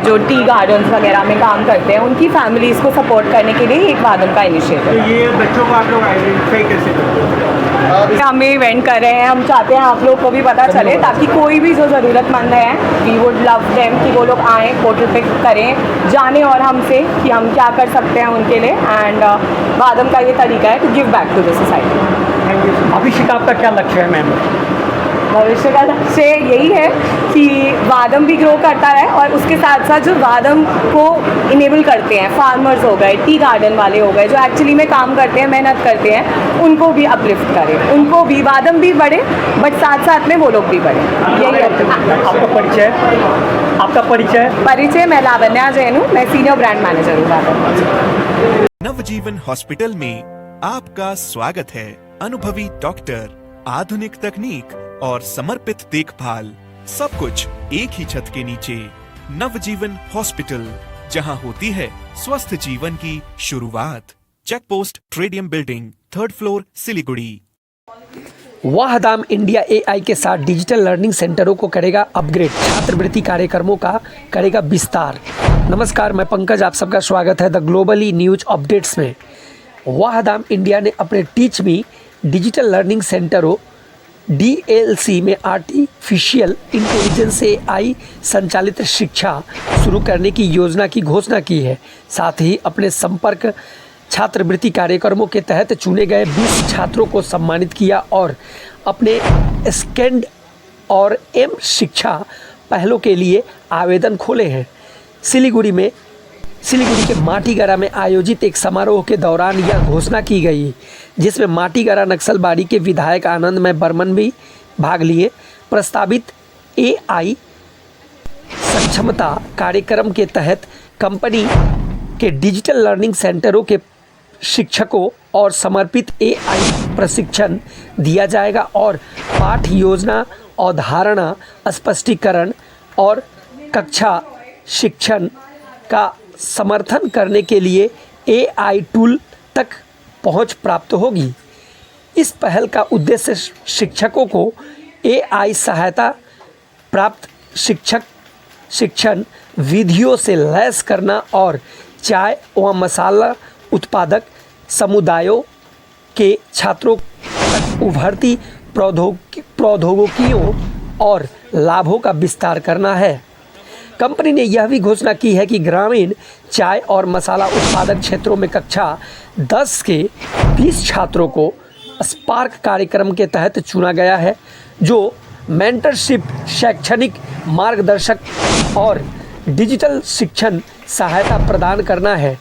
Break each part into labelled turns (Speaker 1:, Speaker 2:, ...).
Speaker 1: जो tea gardens वगैरह में काम करते हैं, उनकी फैमिलीज़ को सपोर्ट करने के लिए एक वादम का इनिशिएटिव।
Speaker 2: तो ये बच्चों को आप लोग आइडेंटिफाई कैसे करते हैं?
Speaker 1: हम ये इवेंट कर रहे हैं, हम चाहते हैं आप लोग को भी पता चले, ताकि कोई भी जो ज़रूरतमंद है, वी वुड लव देम कि वो लोग आएँ, पोर्टल पे करें, जाने और हमसे कि हम क्या कर सकते हैं उनके लिए। एंड वादम का ये तरीका है to give back to the society.
Speaker 2: Abhishek, आपका क्या लक्ष्य है मैम?
Speaker 1: भविष्य का लक्ष्य यही है कि वादम भी ग्रो करता रहे, और उसके साथ साथ जो वादम को इनेबल करते हैं, फार्मर्स हो गए, टी गार्डन वाले हो गए, जो एक्चुअली में काम करते हैं, मेहनत करते हैं, उनको भी अपलिफ्ट करें, उनको भी वादम भी बढ़े, बट साथ साथ में वो लोग भी बढ़े। यही है।
Speaker 2: आपका
Speaker 1: परिचय मैं लावण्या जैन हूँ, मैं सीनियर ब्रांड मैनेजर हूँ वादम।
Speaker 3: नवजीवन हॉस्पिटल में आपका स्वागत है। अनुभवी डॉक्टर, आधुनिक तकनीक और समर्पित देखभाल, सब कुछ एक ही छत के नीचे। नवजीवन हॉस्पिटल, जहां होती है स्वस्थ जीवन की शुरुआत। चेक पोस्ट ट्रेडियम building, 3rd floor, Siliguri.
Speaker 4: Vahdam India AI के साथ डिजिटल लर्निंग सेंटरों को करेगा अपग्रेड, छात्रवृत्ति कार्यक्रमों का करेगा विस्तार। नमस्कार, मैं पंकज, आप सबका स्वागत है द ग्लोबली न्यूज अपडेट्स में। वाहदाम इंडिया ने अपने टीच मी डिजिटल लर्निंग सेंटरों DLC में आर्टिफिशियल इंटेलिजेंस AI संचालित शिक्षा शुरू करने की योजना की घोषणा की है। साथ ही अपने संपर्क छात्रवृत्ति कार्यक्रमों के तहत चुने गए 20 छात्रों को सम्मानित किया और अपने स्कैंड और M शिक्षा पहलों के लिए आवेदन खोले हैं। सिलीगुड़ी के माटीगरा में आयोजित एक समारोह के दौरान यह घोषणा की गई, जिसमें माटीगरा नक्सलबाड़ी के विधायक आनंदमय बर्मन भी भाग लिए। प्रस्तावित AI सक्षमता कार्यक्रम के तहत कंपनी के डिजिटल लर्निंग सेंटरों के शिक्षकों और समर्पित AI प्रशिक्षण दिया जाएगा और पाठ योजना, अवधारणा स्पष्टीकरण और कक्षा शिक्षण का समर्थन करने के लिए AI टूल तक पहुंच प्राप्त होगी। इस पहल का उद्देश्य शिक्षकों को AI सहायता प्राप्त शिक्षण विधियों से लैस करना और चाय व मसाला उत्पादक समुदायों के छात्रों तक उभरती प्रौद्योगिकियों और लाभों का विस्तार करना है। कंपनी ने यह भी घोषणा की है कि ग्रामीण चाय और मसाला उत्पादक क्षेत्रों में कक्षा 10 के 20 छात्रों को स्पार्क कार्यक्रम के तहत चुना गया है, जो मेंटरशिप, शैक्षणिक मार्गदर्शक और डिजिटल शिक्षण सहायता प्रदान करना है।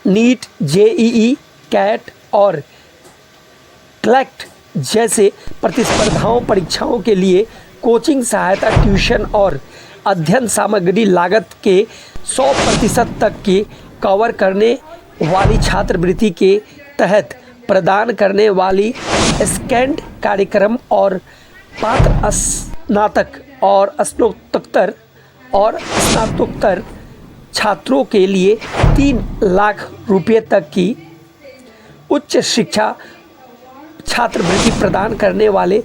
Speaker 4: नीट, JEE, कैट और क्लैट जैसे प्रतिस्पर्धाओं परीक्षाओं के लिए कोचिंग सहायता, ट्यूशन और अध्ययन सामग्री लागत के 100% तक की कवर करने वाली छात्रवृत्ति के तहत प्रदान करने वाली स्कैंड कार्यक्रम और पात्र स्नातक और स्नातकोत्तर छात्रों के लिए 3 लाख रुपये तक की उच्च शिक्षा छात्रवृत्ति प्रदान करने वाले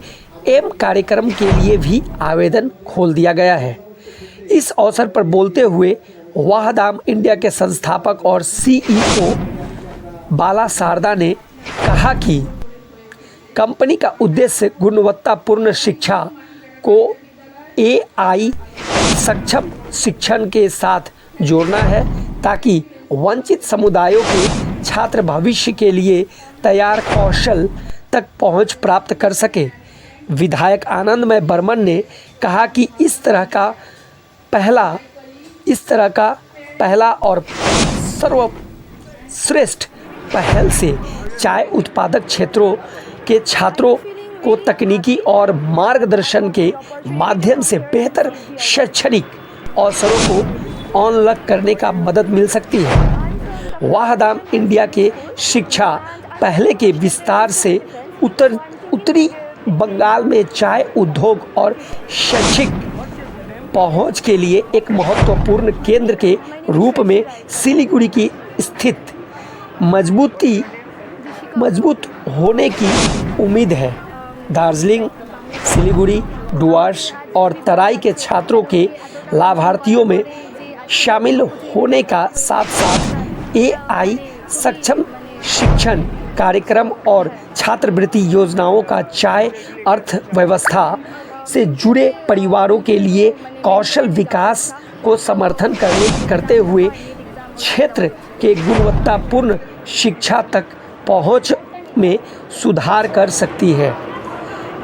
Speaker 4: M कार्यक्रम के लिए भी आवेदन खोल दिया गया है। इस अवसर पर बोलते हुए वाहदाम इंडिया के संस्थापक और CEO बाला शारदा ने कहा कि कंपनी का उद्देश्य गुणवत्तापूर्ण शिक्षा को AI सक्षम शिक्षण के साथ जोड़ना है, ताकि वंचित समुदायों के छात्र भविष्य के लिए तैयार कौशल तक पहुंच प्राप्त कर सके। विधायक आनंदमय बर्मन ने कहा कि इस तरह का पहला और सर्वश्रेष्ठ पहल से चाय उत्पादक क्षेत्रों के छात्रों को तकनीकी और मार्गदर्शन के माध्यम से बेहतर शैक्षणिक अवसरों को अनलॉक करने का मदद मिल सकती है। वाहदाम इंडिया के शिक्षा पहले के विस्तार से उत्तरी बंगाल में चाय उद्योग और शैक्षिक पहुंच के लिए एक महत्वपूर्ण केंद्र के रूप में सिलीगुड़ी की स्थित मजबूत होने की उम्मीद है। दार्जिलिंग, सिलीगुड़ी, डुवर्स और तराई के छात्रों के लाभार्थियों में शामिल होने का साथ साथ AI सक्षम शिक्षण कार्यक्रम और छात्रवृत्ति योजनाओं का चाय अर्थव्यवस्था से जुड़े परिवारों के लिए कौशल विकास को समर्थन करते हुए क्षेत्र के गुणवत्तापूर्ण शिक्षा तक पहुंच में सुधार कर सकती है।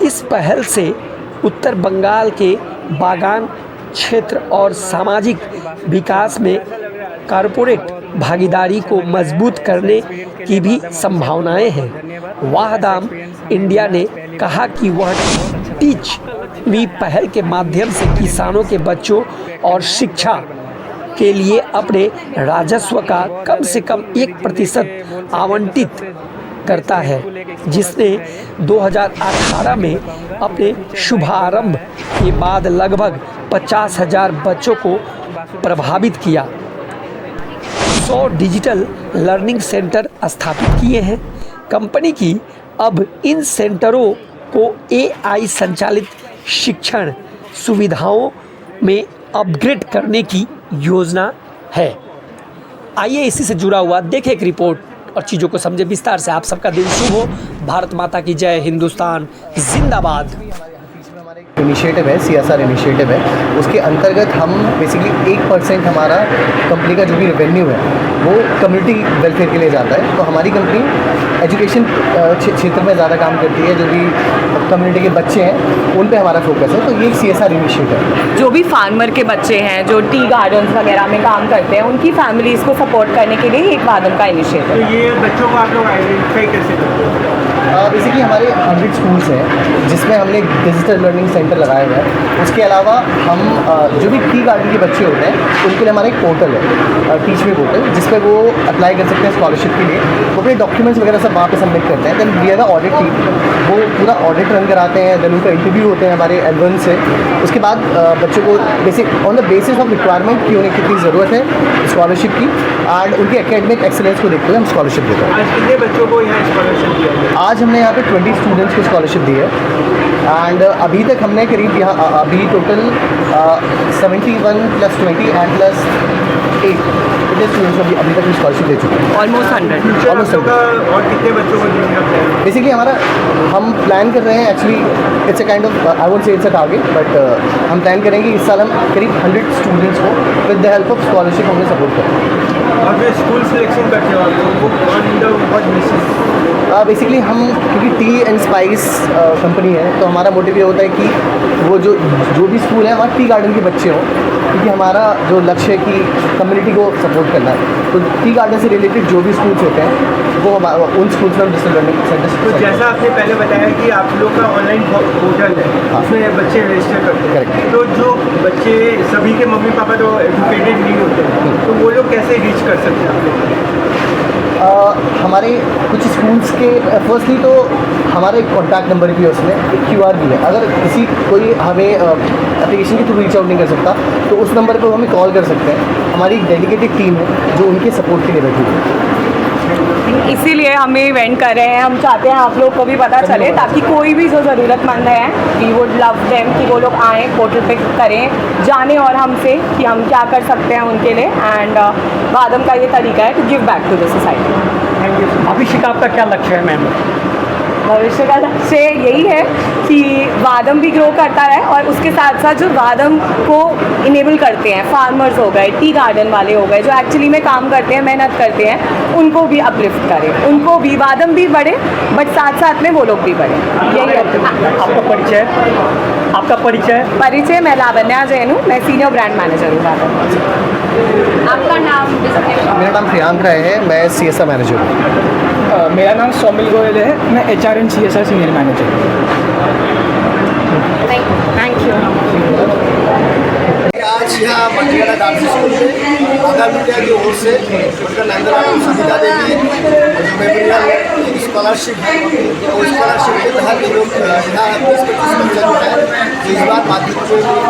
Speaker 4: इस पहल से उत्तर बंगाल के बागान क्षेत्र और सामाजिक विकास में कॉरपोरेट भागीदारी को मजबूत करने की भी संभावनाएं हैं। वाहदाम इंडिया ने कहा कि वह टीच मी पहल के माध्यम से किसानों के बच्चों और शिक्षा के लिए अपने राजस्व का कम से कम 1% आवंटित करता है, जिसने 2018 में अपने शुभारंभ के बाद लगभग 50,000 बच्चों को प्रभावित किया। 100 डिजिटल लर्निंग सेंटर स्थापित किए हैं। कंपनी की अब इन सेंटरों को AI संचालित शिक्षण सुविधाओं में अपग्रेड करने की योजना है। आइए इसी से जुड़ा हुआ देखें एक रिपोर्ट और चीज़ों को समझे विस्तार से। आप सबका दिन शुभ हो। भारत माता की जय। हिंदुस्तान जिंदाबाद।
Speaker 5: इनिशिएटिव है, CSR इनिशिएटिव है। उसके अंतर्गत हम बेसिकली 1% हमारा कंपनी का जो भी रेवेन्यू है वो कम्युनिटी वेलफेयर के लिए जाता है। तो हमारी कंपनी एजुकेशन क्षेत्र में ज़्यादा काम करती है। जो भी कम्युनिटी के बच्चे हैं उन पे हमारा फोकस है। तो ये एक CSR इनिशिएटिव है।
Speaker 1: जो भी फार्मर के बच्चे हैं जो टी गार्डन्स वगैरह में काम करते हैं उनकी फैमिलीज़ को सपोर्ट करने के लिए एक वादम का इनिशिएटिव
Speaker 2: तो
Speaker 1: है।
Speaker 2: ये बच्चों को आप लोग आइडेंटिफाई कैसे करते हो?
Speaker 5: बेसिकली हमारे 100 स्कूल्स हैं जिसमें हमने एक डिजिटल लर्निंग सेंटर लगाया हुआ है। उसके अलावा हम जो भी टी गार्डन के बच्चे होते हैं उनके लिए हमारा एक पोर्टल है, टीच मी पोर्टल, जिस पे वो अप्लाई कर सकते हैं स्कॉलरशिप के लिए। वो अपने डॉक्यूमेंट्स वगैरह सब वहाँ पे सबमिट करते हैं। Then we have a audit team, वो पूरा ऑडिट रन कराते हैं। देन उनका इंटरव्यू होते हैं हमारे एलवन से। उसके बाद बच्चों को basic on the basis of requirement कि उन्हें कितनी ज़रूरत है स्कॉलरशिप की एंड उनके एकेडमिक एक्सीलेंस को देखते हुए हम स्कॉलरशिप देते हैं।
Speaker 2: आज कितने बच्चों को यहाँ स्कॉलरशिप दिया गया?
Speaker 5: आज हमने यहाँ पे 20 स्टूडेंट्स को स्कॉलरशिप दी है एंड अभी तक हमने करीब यहाँ अभी टोटल 71 + 20 एंड +8 स्टूडेंट्स को अभी तक स्कॉलरशिप दे चुके हैं।
Speaker 1: ऑलमोस्ट 100।
Speaker 2: फ्यूचर बच्चों का और कितने बच्चों को देने का प्लान है?
Speaker 5: बेसिकली हमारा हम प्लान कर रहे हैं, actually it's a kind of I won't say it's a target, but हम प्लान करेंगे इस साल हम करीब 100 स्टूडेंट्स को with the help of scholarship हमने सपोर्ट करें।
Speaker 2: और जो स्कूल सिलेक्शन करते हो आप लोग वो on the what basis?
Speaker 5: Basically हम क्योंकि टी एंड स्पाइस कंपनी है तो हमारा मोटिव ये होता है कि वो जो भी स्कूल है वहाँ टी गार्डन के बच्चे हों, क्योंकि हमारा जो लक्ष्य है कि कम्युनिटी को सपोर्ट करना है। तो टी गार्डन से रिलेटेड जो भी स्कूल्स होते हैं वो उन स्कूल्स में हम डिजिटल लर्निंग सेंटर।
Speaker 2: तो जैसा आपने पहले बताया कि आप लोग का ऑनलाइन पोर्टल है, उसमें बच्चे रजिस्टर करते हैं।
Speaker 5: Correct.
Speaker 2: तो जो बच्चे सभी के मम्मी पापा तो एजुकेटेड नहीं होते हैं, तो वो लोग कैसे रीच कर सकते हैं आप लोग?
Speaker 5: हमारे कुछ स्कूल्स के फर्स्टली तो हमारा एक कॉन्टैक्ट नंबर भी है, उसमें एक QR भी है। अगर कोई हमें एप्लीकेशन के थ्रू रीच आउट नहीं कर सकता तो उस नंबर पर हमें कॉल कर सकते हैं। हमारी एक डेडिकेटेड टीम है जो उनके सपोर्ट के लिए बैठी है।
Speaker 1: इसीलिए हम ये इवेंट कर रहे हैं। हम चाहते हैं आप लोग को भी पता चले ताकि कोई भी जो ज़रूरतमंद है वी वुड लव देम कि वो लोग आएँ, पोर्टल पे करें, जाने और हमसे कि हम क्या कर सकते हैं उनके लिए। एंड वादम का ये तरीका है to give back to the society.
Speaker 2: Abhishek आपका क्या लक्ष्य है मैम?
Speaker 1: भविष्य का लक्ष्य यही है कि वादम भी ग्रो करता रहे और उसके साथ साथ जो वादम को इनेबल करते हैं, फार्मर्स हो गए, टी गार्डन वाले हो गए, जो एक्चुअली में काम करते हैं, मेहनत करते हैं, उनको भी अपलिफ्ट करें, उनको भी वादम भी बढ़े बट साथ साथ में वो लोग भी बढ़े। यही है
Speaker 2: आपका
Speaker 1: परिचय। मैं लावण्या जैन हूँ, मैं सीनियर ब्रांड मैनेजर हूँ वादम। आपका नाम?
Speaker 5: मेरा नाम प्रियांक राय है, मैं CSR मैनेजर हूँ।
Speaker 6: मेरा नाम सौमिल गोयल है, मैं HR and CSR senior manager हूँ।
Speaker 1: Thank you.
Speaker 7: आज यहाँ मंडियाला डांस स्कूल में आगामी इंडिया की ओर से डॉक्टर नंदलाल सुविधा देवी जो मेमोरियल स्कॉलरशिप है, वो स्कॉलरशिप के तहत लोग यहाँ 20-25 बच्चे जो है जो इस बार माध्यमिक परीक्षा में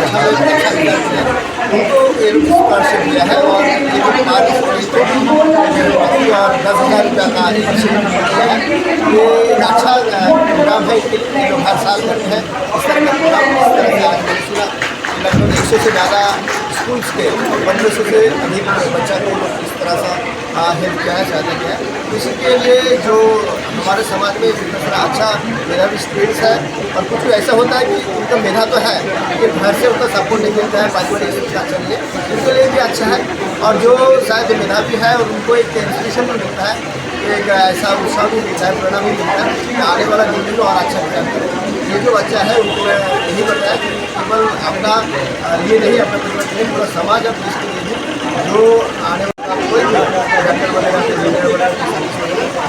Speaker 7: अच्छा रिजल्ट है उनको ये स्कॉलरशिप दिया है। और ये जो 5 स्टूडेंट और 10,000 रुपये का स्कॉलरशिप दिया है। ये अच्छा प्रोग्राम है, ये लोग हर साल करते हैं। इस तरह का प्रोग्राम इस तरह से आज मैंने सुना लगभग 100 से ज़्यादा स्कूल्स के 1500 से अधिक बच्चा को इस तरह सा हेल्प किया है, सहायता किया है। इसी के लिए जो हमारे समाज में जितना थोड़ा अच्छा मेधावी स्टूडेंट्स है, और कुछ ऐसा होता है कि उनका मेधा तो है लेकिन घर से उनका सपोर्ट नहीं मिलता है, पारिवारिक शिक्षा चाहिए, उनके लिए भी अच्छा है। और जो शायद मेधावी है और उनको एक इंस्पिरेशन भी मिलता है, एक ऐसा उत्साह भी मिलता है, प्रेरणा भी मिलता है कि आने वाला दिन में और अच्छा विचार करें। ये जो बच्चा है उनको मैं यही बताया कि केवल अपना लिए नहीं, अपना परिवार के लिए, पूरा समाज अब इसके लिए भी जो आने वाला कोई भी डॉक्टर बनेगा, इंजीनियर बनेगा,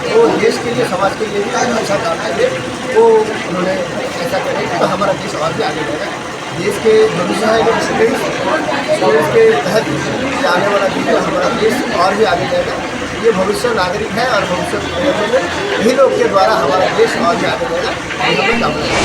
Speaker 7: तो देश के लिए, समाज के लिए भी अच्छा काम करें, वो उन्होंने ऐसा करें तो हमारा देश और भी आगे बढ़ेगा। देश के भविष्य है जो स्टूडेंट्स के तहत ये आने वाला दिन में हमारा देश और भी आगे जाएगा। ये भविष्य नागरिक है और भविष्य में यही लोग के द्वारा हमारा देश और भी आगे जाएगा। ये हमें कामना है।